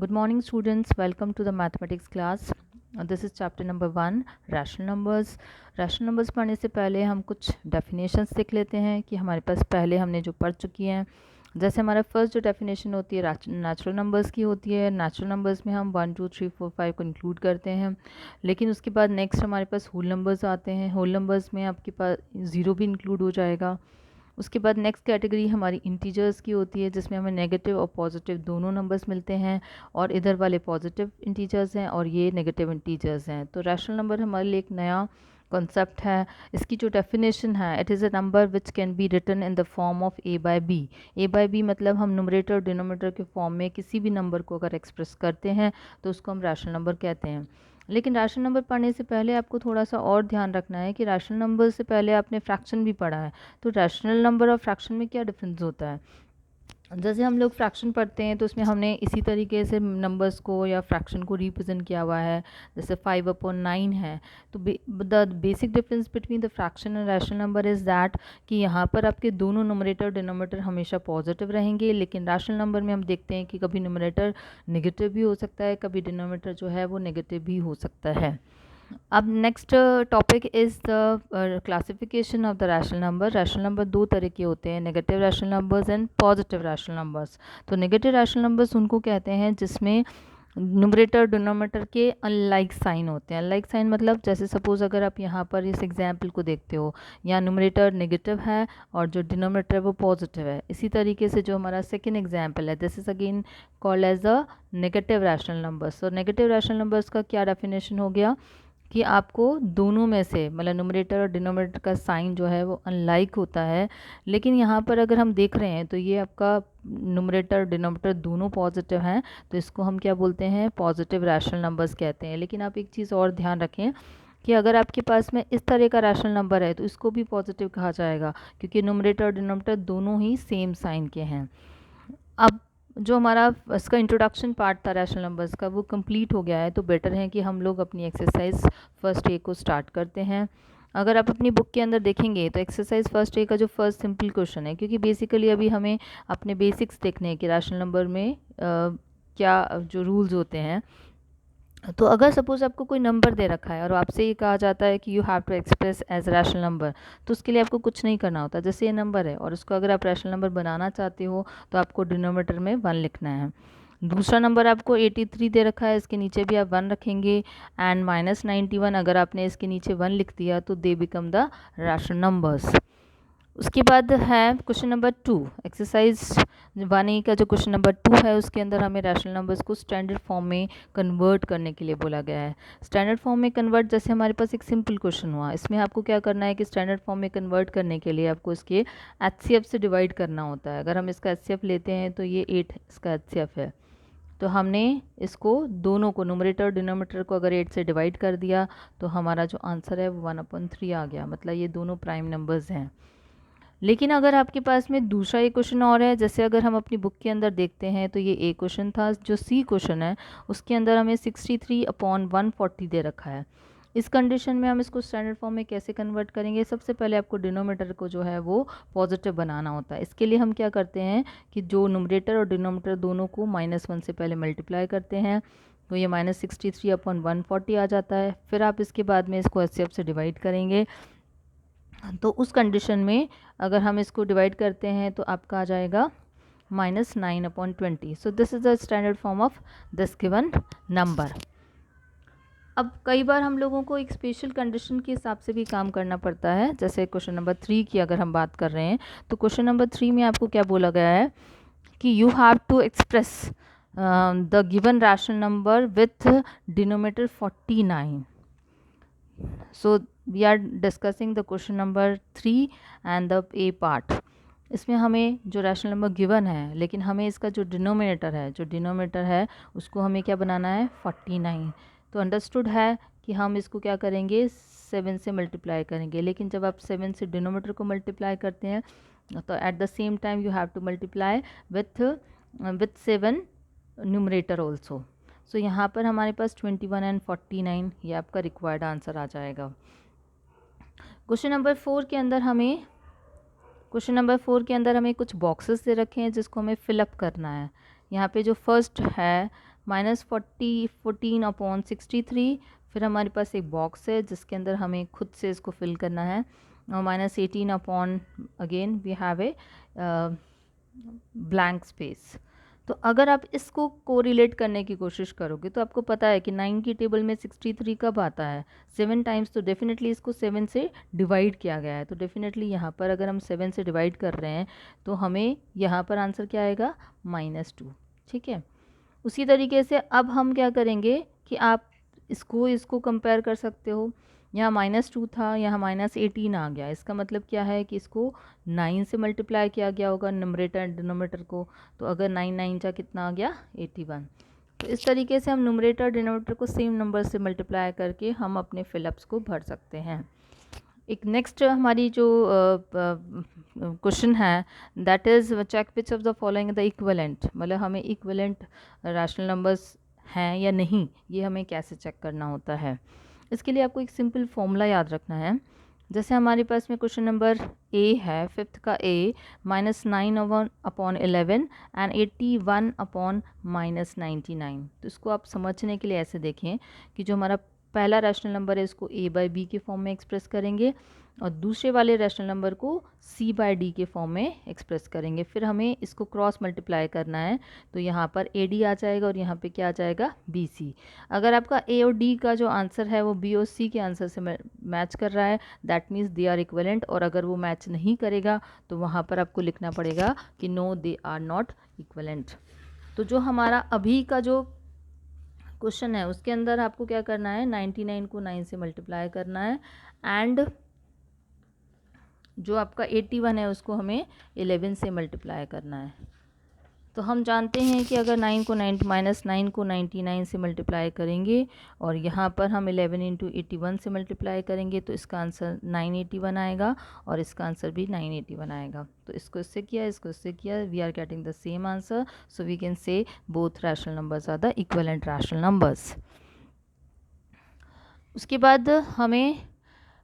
Good morning students, welcome to the mathematics class. This is chapter number 1 rational numbers. rational numbers पढ़ने से पहले हम कुछ definitions देख लेते हैं कि हमारे पास पहले हमने जो पढ़ चुकी हैं. जैसे हमारा फर्स्ट जो डेफिनेशन होती है नेचुरल नंबर्स की होती है. नेचुरल नंबर्स में हम 1 2 3 4 5 को इंक्लूड करते हैं. लेकिन उसके बाद नेक्स्ट हमारे पास होल नंबर्स आते हैं. होल नंबर्स में आपके पास ज़ीरो भी इंक्लूड हो जाएगा. उसके बाद नेक्स्ट कैटेगरी हमारी इंटीजर्स की होती है, जिसमें हमें नेगेटिव और पॉजिटिव दोनों नंबर्स मिलते हैं, और इधर वाले पॉजिटिव इंटीजर्स हैं और ये नेगेटिव इंटीजर्स हैं. तो रैशनल नंबर हमारे लिए एक नया कॉन्सेप्ट है. इसकी जो डेफिनेशन है, it is a number which can be written in the form of a by b. A by b मतलब हम न्यूमरेटर और डिनोमिनेटर के फॉर्म में किसी भी नंबर को अगर एक्सप्रेस करते हैं तो उसको हम रैशनल नंबर कहते हैं. लेकिन रैशनल नंबर पढ़ने से पहले आपको थोड़ा सा और ध्यान रखना है कि रैशनल नंबर से पहले आपने फ्रैक्शन भी पढ़ा है. तो रैशनल नंबर और फ्रैक्शन में क्या डिफरेंस होता है? जैसे हम लोग फ्रैक्शन पढ़ते हैं तो उसमें हमने इसी तरीके से नंबर्स को या फ्रैक्शन को रिप्रेजेंट किया हुआ है. जैसे 5/9 है. तो the basic difference between the fraction and rational number is that कि यहाँ पर आपके दोनों न्यूमरेटर और डिनोमिनेटर हमेशा पॉजिटिव रहेंगे. लेकिन रैशनल नंबर में हम देखते हैं कि कभी न्यूमरेटर नेगेटिव भी हो सकता है, कभी डिनोमिनेटर जो है वो नेगेटिव भी हो सकता है. अब next topic is the classification of the rational number. Rational number दो तरह के होते हैं, negative rational numbers and positive rational numbers. तो नेगेटिव रैशनल नंबर्स उनको कहते हैं जिसमें न्यूमरेटर डिनोमिनेटर के अनलाइक साइन होते हैं. अनलाइक साइन मतलब जैसे सपोज़ अगर आप यहाँ पर इस एग्जाम्पल को देखते हो, यहाँ न्यूमरेटर नेगेटिव है और जो डिनोमिनेटर है वो पॉजिटिव है. इसी तरीके से जो हमारा सेकेंड एग्जाम्पल है, this is again called as a negative rational numbers. तो नेगेटिव रैशनल नंबर्स का क्या डेफिनेशन हो गया कि आपको दोनों में से मतलब न्यूमरेटर और डिनोमिनेटर का साइन जो है वो अनलाइक होता है. लेकिन यहाँ पर अगर हम देख रहे हैं तो ये आपका न्यूमरेटर और डिनोमिनेटर दोनों पॉजिटिव हैं, तो इसको हम क्या बोलते हैं? पॉजिटिव रैशनल नंबर्स कहते हैं. लेकिन आप एक चीज़ और ध्यान रखें कि अगर आपके पास में इस तरह का रैशनल नंबर है तो इसको भी पॉजिटिव कहा जाएगा, क्योंकि न्यूमरेटर और डिनोमिनेटर दोनों ही सेम साइन के हैं. अब जो हमारा इसका इंट्रोडक्शन पार्ट था रैशनल नंबर्स का वो कंप्लीट हो गया है. तो बेटर है कि हम लोग अपनी एक्सरसाइज फर्स्ट ए को स्टार्ट करते हैं. अगर आप अपनी बुक के अंदर देखेंगे तो एक्सरसाइज फर्स्ट ए का जो फर्स्ट सिंपल क्वेश्चन है, क्योंकि बेसिकली अभी हमें अपने बेसिक्स देखने हैं कि रैशनल नंबर में क्या जो रूल्स होते हैं. तो अगर सपोज़ आपको कोई नंबर दे रखा है और आपसे ये कहा जाता है कि you have to express as rational number, तो उसके लिए आपको कुछ नहीं करना होता. जैसे ये नंबर है और उसको अगर आप रैशनल नंबर बनाना चाहते हो तो आपको डिनोमिनेटर में 1 लिखना है. दूसरा नंबर आपको 83 दे रखा है, इसके नीचे भी आप 1 रखेंगे. एंड -91 अगर आपने इसके नीचे 1 लिख दिया तो they become the rational numbers. उसके बाद है क्वेश्चन नंबर 2. एक्सरसाइज 1A का जो क्वेश्चन नंबर 2 है उसके अंदर हमें रैशनल नंबर्स को स्टैंडर्ड फॉर्म में कन्वर्ट करने के लिए बोला गया है. स्टैंडर्ड फॉर्म में कन्वर्ट, जैसे हमारे पास एक सिंपल क्वेश्चन हुआ, इसमें आपको क्या करना है कि स्टैंडर्ड फॉर्म में कन्वर्ट करने के लिए आपको इसके HCF से डिवाइड करना होता है. अगर हम इसका HCF लेते हैं तो ये 8 इसका HCF है. तो हमने इसको दोनों को न्यूमरेटर और डिनोमिनेटर को अगर 8 से डिवाइड कर दिया तो हमारा जो आंसर है वो 1/3 आ गया. मतलब ये दोनों प्राइम नंबर्स हैं. लेकिन अगर आपके पास में दूसरा एक क्वेश्चन और है, जैसे अगर हम अपनी बुक के अंदर देखते हैं तो ये ए क्वेश्चन था. जो सी क्वेश्चन है उसके अंदर हमें 63/140 दे रखा है. इस कंडीशन में हम इसको स्टैंडर्ड फॉर्म में कैसे कन्वर्ट करेंगे? सबसे पहले आपको डिनोमिनेटर को जो है वो पॉजिटिव बनाना होता है. इसके लिए हम क्या करते हैं कि जो न्यूमरेटर और डिनोमिनेटर दोनों को -1 से पहले मल्टीप्लाई करते हैं, तो ये -63/140 आ जाता है. फिर आप इसके बाद में इसको HCF से डिवाइड करेंगे. तो उस कंडीशन में अगर हम इसको डिवाइड करते हैं तो आपका आ जाएगा -9/20. So this is the standard form of this given number. अब कई बार हम लोगों को एक स्पेशल कंडीशन के हिसाब से भी काम करना पड़ता है. जैसे क्वेश्चन नंबर 3 की अगर हम बात कर रहे हैं तो क्वेश्चन नंबर 3 में आपको क्या बोला गया है कि you have to express the given rational number with denominator 49. So we are discussing the question number 3 and the A part. इसमें हमें जो रैशनल नंबर गिवन है, लेकिन हमें इसका जो डिनोमिनेटर है उसको हमें क्या बनाना है? 49. तो अंडरस्टूड है कि हम इसको क्या करेंगे? 7 से मल्टीप्लाई करेंगे. लेकिन जब आप 7 से डिनोमिनेटर को मल्टीप्लाई करते हैं तो at the same time you have to multiply with 7 numerator also. So यहाँ पर हमारे पास 21 एंड 49 ये आपका रिक्वायर्ड आंसर आ जाएगा. क्वेश्चन नंबर 4 के अंदर हमें कुछ बॉक्सेस दे रखे हैं जिसको हमें फिलअप करना है. यहाँ पे जो फर्स्ट है -14/63, फिर हमारे पास एक बॉक्स है जिसके अंदर हमें खुद से इसको फिल करना है, और -18 upon again we have a blank space. तो अगर आप इसको कोरिलेट करने की कोशिश करोगे तो आपको पता है कि 9 की टेबल में 63 कब आता है, 7 टाइम्स, तो डेफिनेटली इसको 7 से डिवाइड किया गया है। तो डेफिनेटली यहाँ पर अगर हम 7 से डिवाइड कर रहे हैं तो हमें यहाँ पर आंसर क्या आएगा, -2। ठीक है, उसी तरीके से अब हम क्या करेंगे कि आप इसको कंपेयर कर सकते हो। यहाँ -2 था, यहाँ -18 आ गया, इसका मतलब क्या है कि इसको 9 से मल्टीप्लाई किया गया होगा न्यूमरेटर एंड डिनोमिनेटर को। तो अगर 9 9 जा कितना आ गया, 81। तो इस तरीके से हम न्यूमरेटर डिनोमिनेटर को सेम नंबर से मल्टीप्लाई करके हम अपने फिलअप्स को भर सकते हैं। एक नेक्स्ट हमारी जो क्वेश्चन है that is check which of the following the equivalent, मतलब हमें इक्विवेलेंट रैशनल नंबर्स हैं या नहीं, ये हमें कैसे चेक करना होता है। इसके लिए आपको एक सिंपल फॉर्मूला याद रखना है। जैसे हमारे पास में क्वेश्चन नंबर ए है, फिफ्थ का ए, -9/11 एंड 81/-99। तो इसको आप समझने के लिए ऐसे देखें कि जो हमारा पहला रैशनल नंबर है इसको a/b के फॉर्म में एक्सप्रेस करेंगे और दूसरे वाले रैशनल नंबर को c/d के फॉर्म में एक्सप्रेस करेंगे। फिर हमें इसको क्रॉस मल्टीप्लाई करना है, तो यहाँ पर ad आ जाएगा और यहाँ पे क्या आ जाएगा, bc। अगर आपका a और d का जो आंसर है वो b और c के आंसर से मैच कर रहा है, that means they are equivalent. और अगर वो मैच नहीं करेगा तो वहाँ पर आपको लिखना पड़ेगा कि no they are not equivalent. तो जो हमारा अभी का जो क्वेश्चन है उसके अंदर आपको क्या करना है, 99 को 9 से मल्टीप्लाई करना है एंड जो आपका 81 है उसको हमें 11 से मल्टीप्लाई करना है। तो हम जानते हैं कि अगर 9 को 99 से मल्टीप्लाई करेंगे और यहाँ पर हम 11 इंटू 81 से मल्टीप्लाई करेंगे तो इसका आंसर 981 आएगा और इसका आंसर भी 981 आएगा। तो इसको इससे किया, इसको इससे किया, we are getting the same answer. So we can say both rational numbers are the equivalent rational numbers. उसके बाद हमें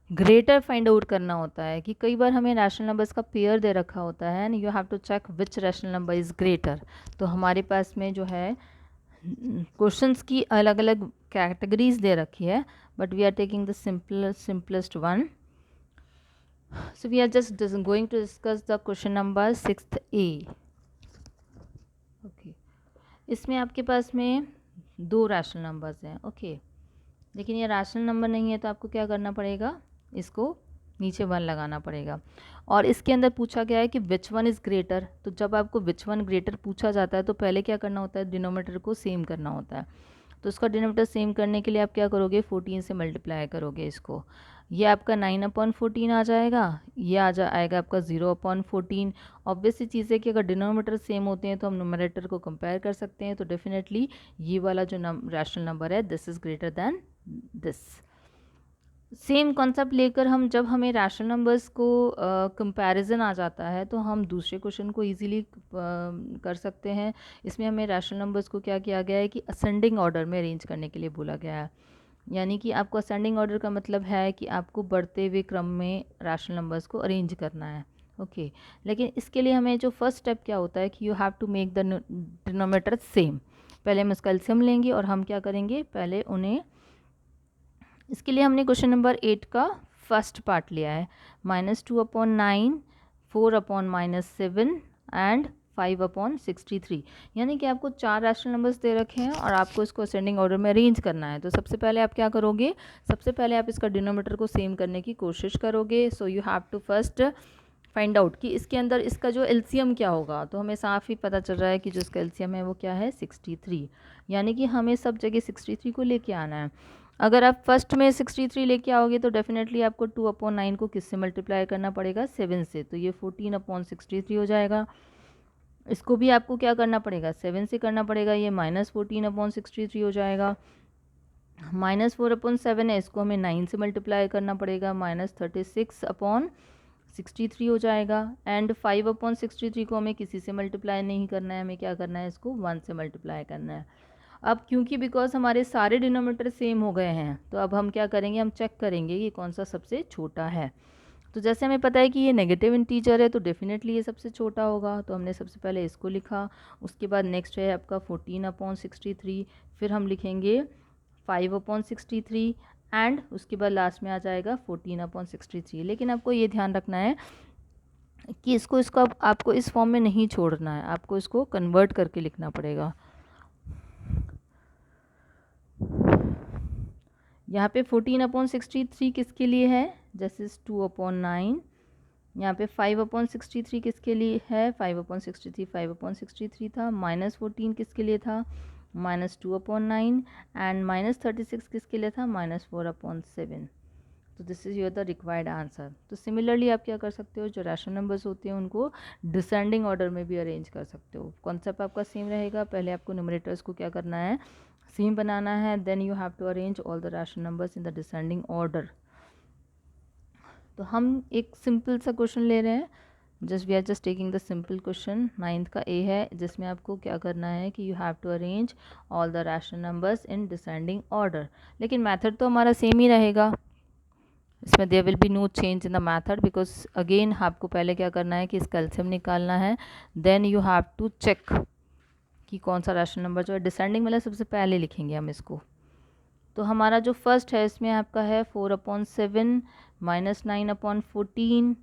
ग्रेटर फाइंड आउट करना होता है कि कई बार हमें रैशनल नंबर्स का पेयर दे रखा होता है and you have to check which rational number is greater. तो हमारे पास में जो है क्वेश्चंस की अलग अलग कैटेगरीज दे रखी है, but we are taking the simplest one. So we are just going to discuss the question number 6A। Okay, इसमें आपके पास में 2 रैशनल नंबर्स हैं। ओके, लेकिन ये रैशनल नंबर नहीं है तो आपको क्या करना पड़ेगा, इसको नीचे 1 लगाना पड़ेगा। और इसके अंदर पूछा गया है कि विच वन इज़ ग्रेटर। तो जब आपको विच वन ग्रेटर पूछा जाता है तो पहले क्या करना होता है, डिनोमिनेटर को सेम करना होता है। तो उसका डिनोमिनेटर सेम करने के लिए आप क्या करोगे, 14 से मल्टीप्लाई करोगे इसको। ये आपका 9/14 आ जाएगा, ये आएगा आपका 0/14। ऑब्वियस सी चीज़ है कि अगर डिनोमिनेटर सेम होते हैं तो हम न्यूमरेटर को कंपेयर कर सकते हैं। तो डेफिनेटली ये वाला जो रैशनल नंबर है this is greater than this. Same concept लेकर हम जब हमें रैशनल नंबर्स को कंपैरिजन आ जाता है तो हम दूसरे क्वेश्चन को इजीली कर सकते हैं। इसमें हमें रैशनल नंबर्स को क्या किया गया है कि असेंडिंग ऑर्डर में अरेंज करने के लिए बोला गया है। यानी कि आपको असेंडिंग ऑर्डर का मतलब है कि आपको बढ़ते हुए क्रम में रैशनल नंबर्स को अरेंज करना है। ओके, लेकिन इसके लिए हमें जो फर्स्ट स्टेप क्या होता है कि you have to make the denominator same. पहले हम इसका एलसीएम लेंगे और हम क्या करेंगे, पहले उन्हें, इसके लिए हमने क्वेश्चन नंबर 8 का फर्स्ट पार्ट लिया है, -2/9, 4/-7 एंड 5/63। यानी कि आपको 4 रैशनल नंबर्स दे रखे हैं और आपको इसको असेंडिंग ऑर्डर में अरेंज करना है। तो सबसे पहले आप क्या करोगे, सबसे पहले आप इसका डिनोमिनेटर को सेम करने की कोशिश करोगे। So you have to first find out कि इसके अंदर इसका जो एलसीएम क्या होगा। तो हमें साफ ही पता चल रहा है कि जो इसका एलसीएम है वो क्या है, 63। यानी कि हमें सब जगह 63 को लेके आना है। अगर आप फर्स्ट में 63 लेके आओगे तो डेफिनेटली आपको 2/9 को किससे मल्टीप्लाई करना पड़ेगा, 7 से। तो ये 14/63 हो जाएगा। इसको भी आपको क्या करना पड़ेगा, 7 से करना पड़ेगा, ये -14/63 हो जाएगा। -4/7 है, इसको हमें 9 से मल्टीप्लाई करना पड़ेगा, -36/63 हो जाएगा। एंड 5/63 को हमें किसी से मल्टीप्लाई नहीं करना है, हमें क्या करना है, इसको 1 से मल्टीप्लाई करना है। अब क्योंकि बिकॉज हमारे सारे डिनोमिनेटर सेम हो गए हैं तो अब हम क्या करेंगे, हम चेक करेंगे कि कौन सा सबसे छोटा है। तो जैसे हमें पता है कि ये नेगेटिव इंटीजर है तो डेफिनेटली ये सबसे छोटा होगा, तो हमने सबसे पहले इसको लिखा। उसके बाद नेक्स्ट है आपका 14/63, फिर हम लिखेंगे 5/63 एंड उसके बाद लास्ट में आ जाएगा 14/63। लेकिन आपको ये ध्यान रखना है कि इसको आपको इस फॉर्म में नहीं छोड़ना है, आपको इसको कन्वर्ट करके लिखना पड़ेगा। यहाँ पे 14/63 किसके लिए है, जैसे 2/9। यहाँ पे 5/63 किसके लिए है, 5/63 5/63 था। -14 किसके लिए था, -2/9 एंड -36 किसके लिए था, -4/7। तो this is your the required answer. तो सिमिलरली आप क्या कर सकते हो, जो रैशनल नंबर्स होते हैं उनको डिसेंडिंग ऑर्डर में भी अरेंज कर सकते हो। कॉन्सेप्ट आपका सेम रहेगा, पहले आपको न्यूमरेटर्स को क्या करना है, सेम बनाना है, then you have to arrange all the rational numbers in the descending order. तो हम एक सिंपल सा क्वेश्चन ले रहे हैं, we are just taking the simple question. 9th का ए है, जिसमें आपको क्या करना है कि you have to arrange all the rational numbers in descending order. लेकिन मेथड तो हमारा सेम ही रहेगा, इसमें there will be no change in the method, because again आपको पहले क्या करना है कि इसका एलसीएम निकालना है, then you have to check कि कौन सा रैशनल नंबर जो है डिसेंडिंग वाला सबसे पहले लिखेंगे हम इसको। तो हमारा जो फर्स्ट है इसमें आपका है 4/7 -9/14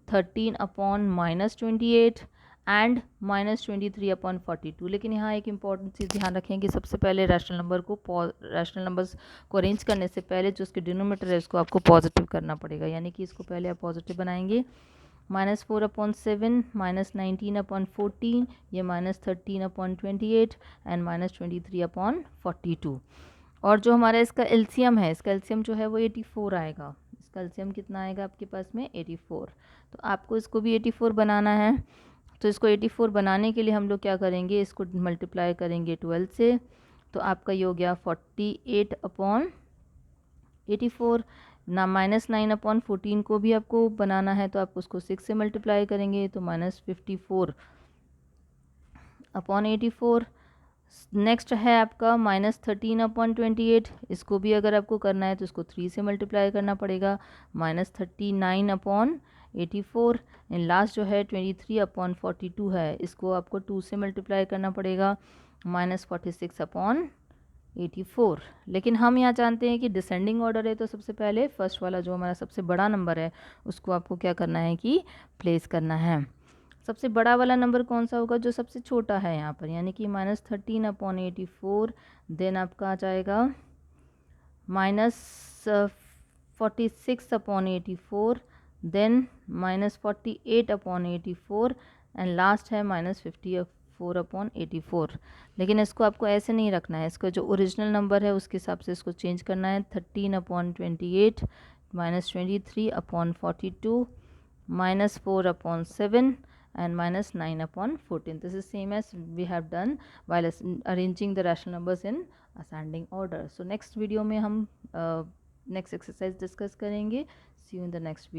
13/-28 एंड -23/42। लेकिन यहाँ एक इम्पॉर्टेंट चीज़ ध्यान रखें कि सबसे पहले रैशनल नंबर्स को अरेंज करने से पहले जो उसके डिनोमिनेटर है उसको आपको पॉजिटिव करना पड़ेगा, यानी कि इसको पहले आप पॉजिटिव बनाएंगे। -4/7 -19/14, ये -13/28 एंड -23/42। और जो हमारा इसका एलसीएम है, इसका एलसीएम जो है वो 84 आएगा। इसका एलसीएम कितना आएगा आपके पास में, 84। तो आपको इसको भी 84 बनाना है। तो इसको 84 बनाने के लिए हम लोग क्या करेंगे, इसको मल्टीप्लाई करेंगे 12 से, तो आपका ये हो गया 48/84 ना। -9/14 को भी आपको बनाना है, तो आप उसको 6 से मल्टीप्लाई करेंगे, तो -54/84। नेक्स्ट है आपका -13/28, इसको भी अगर आपको करना है तो इसको 3 से मल्टीप्लाई करना पड़ेगा, -39/84। एंड लास्ट जो है 23/42 है, इसको आपको 2 से मल्टीप्लाई करना पड़ेगा, -46/84। लेकिन हम यहाँ जानते हैं कि डिसेंडिंग ऑर्डर है, तो सबसे पहले फर्स्ट वाला जो हमारा सबसे बड़ा नंबर है उसको आपको क्या करना है कि प्लेस करना है। सबसे बड़ा वाला नंबर कौन सा होगा, जो सबसे छोटा है यहाँ पर, यानी कि -13/84। देन आपका आ जाएगा -46/84, देन -48/84 एंड लास्ट है -54/84। लेकिन इसको आपको ऐसे नहीं रखना है, इसका जो ओरिजिनल नंबर है उसके हिसाब से इसको चेंज करना है। 13/28 -23/42 -4/7 and -9/14. This is same as we have done while arranging the rational numbers in ascending order. So next video में हम next exercise discuss करेंगे. See you in the next video.